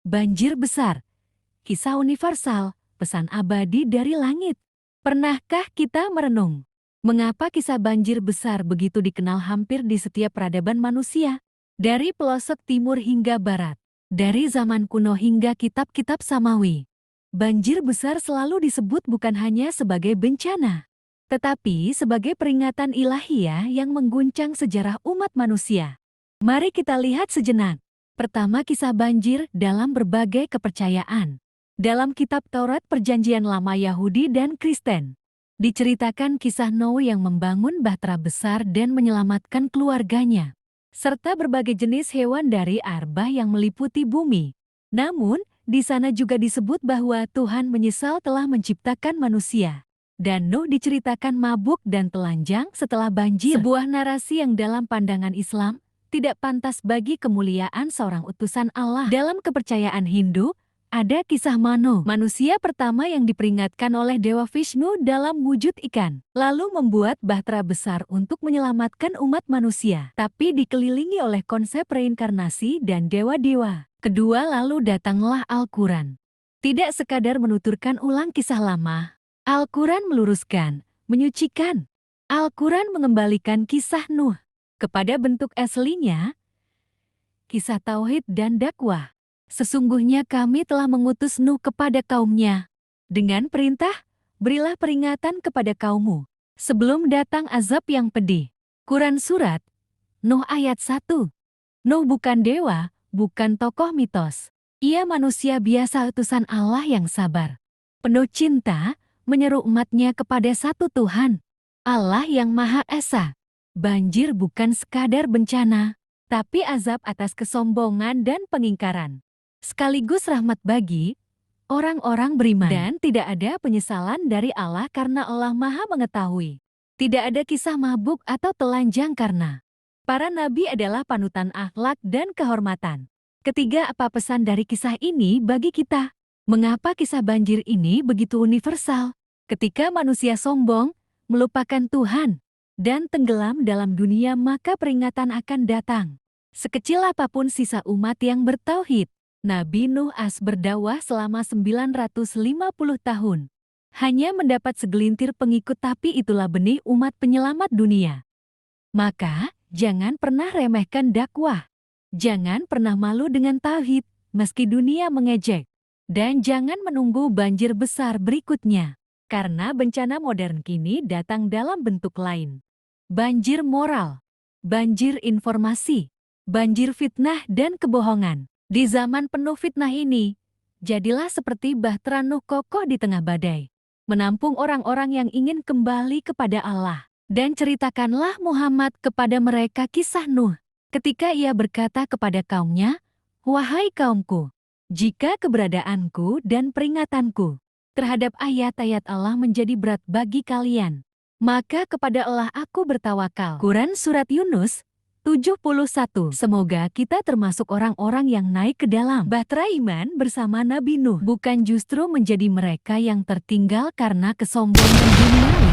Banjir besar, kisah universal, pesan abadi dari langit. Pernahkah kita merenung? Mengapa kisah banjir besar begitu dikenal hampir di setiap peradaban manusia? Dari pelosok timur hingga barat, dari zaman kuno hingga kitab-kitab samawi. Banjir besar selalu disebut bukan hanya sebagai bencana, tetapi sebagai peringatan ilahiyah yang mengguncang sejarah umat manusia. Mari kita lihat sejenak. Pertama, kisah banjir dalam berbagai kepercayaan. Dalam kitab Taurat Perjanjian Lama Yahudi dan Kristen, diceritakan kisah Noe yang membangun bahtera besar dan menyelamatkan keluarganya, serta berbagai jenis hewan dari arbah yang meliputi bumi. Namun, di sana juga disebut bahwa Tuhan menyesal telah menciptakan manusia. Dan Nuh diceritakan mabuk dan telanjang setelah banjir. Sebuah narasi yang dalam pandangan Islam tidak pantas bagi kemuliaan seorang utusan Allah. Dalam kepercayaan Hindu, ada kisah Manu, manusia pertama yang diperingatkan oleh Dewa Vishnu dalam wujud ikan, lalu membuat bahtera besar untuk menyelamatkan umat manusia, tapi dikelilingi oleh konsep reinkarnasi dan dewa-dewa. Kedua, lalu datanglah Al-Quran. Tidak sekadar menuturkan ulang kisah lama, Al-Quran meluruskan, menyucikan. Al-Quran mengembalikan kisah Nuh kepada bentuk aslinya, kisah tauhid dan dakwah. Sesungguhnya kami telah mengutus Nuh kepada kaumnya dengan perintah, berilah peringatan kepada kaummu sebelum datang azab yang pedih. Quran Surat Nuh ayat 1. Nuh bukan dewa, bukan tokoh mitos. Ia manusia biasa utusan Allah yang sabar, penuh cinta, menyeru umatnya kepada satu Tuhan, Allah yang Maha Esa. Banjir bukan sekadar bencana, tapi azab atas kesombongan dan pengingkaran, sekaligus rahmat bagi orang-orang beriman. Dan tidak ada penyesalan dari Allah karena Allah Maha Mengetahui. Tidak ada kisah mabuk atau telanjang karena para nabi adalah panutan akhlak dan kehormatan. Ketiga, apa pesan dari kisah ini bagi kita? Mengapa kisah banjir ini begitu universal? Ketika manusia sombong, melupakan Tuhan, dan tenggelam dalam dunia, maka peringatan akan datang. Sekecil apapun sisa umat yang bertauhid, Nabi Nuh berdakwah selama 950 tahun. Hanya mendapat segelintir pengikut, tapi itulah benih umat penyelamat dunia. Maka, jangan pernah remehkan dakwah. Jangan pernah malu dengan tauhid, meski dunia mengejek. Dan jangan menunggu banjir besar berikutnya. Karena bencana modern kini datang dalam bentuk lain. Banjir moral, banjir informasi, banjir fitnah dan kebohongan. Di zaman penuh fitnah ini, jadilah seperti bahtera Nuh kokoh di tengah badai, menampung orang-orang yang ingin kembali kepada Allah. Dan ceritakanlah Muhammad kepada mereka kisah Nuh, ketika ia berkata kepada kaumnya, "Wahai kaumku, jika keberadaanku dan peringatanku terhadap ayat-ayat Allah menjadi berat bagi kalian, maka kepada Allah aku bertawakal." Quran Surat Yunus 71. Semoga kita termasuk orang-orang yang naik ke dalam bahtera iman bersama Nabi Nuh, bukan justru menjadi mereka yang tertinggal karena kesombongan dunia.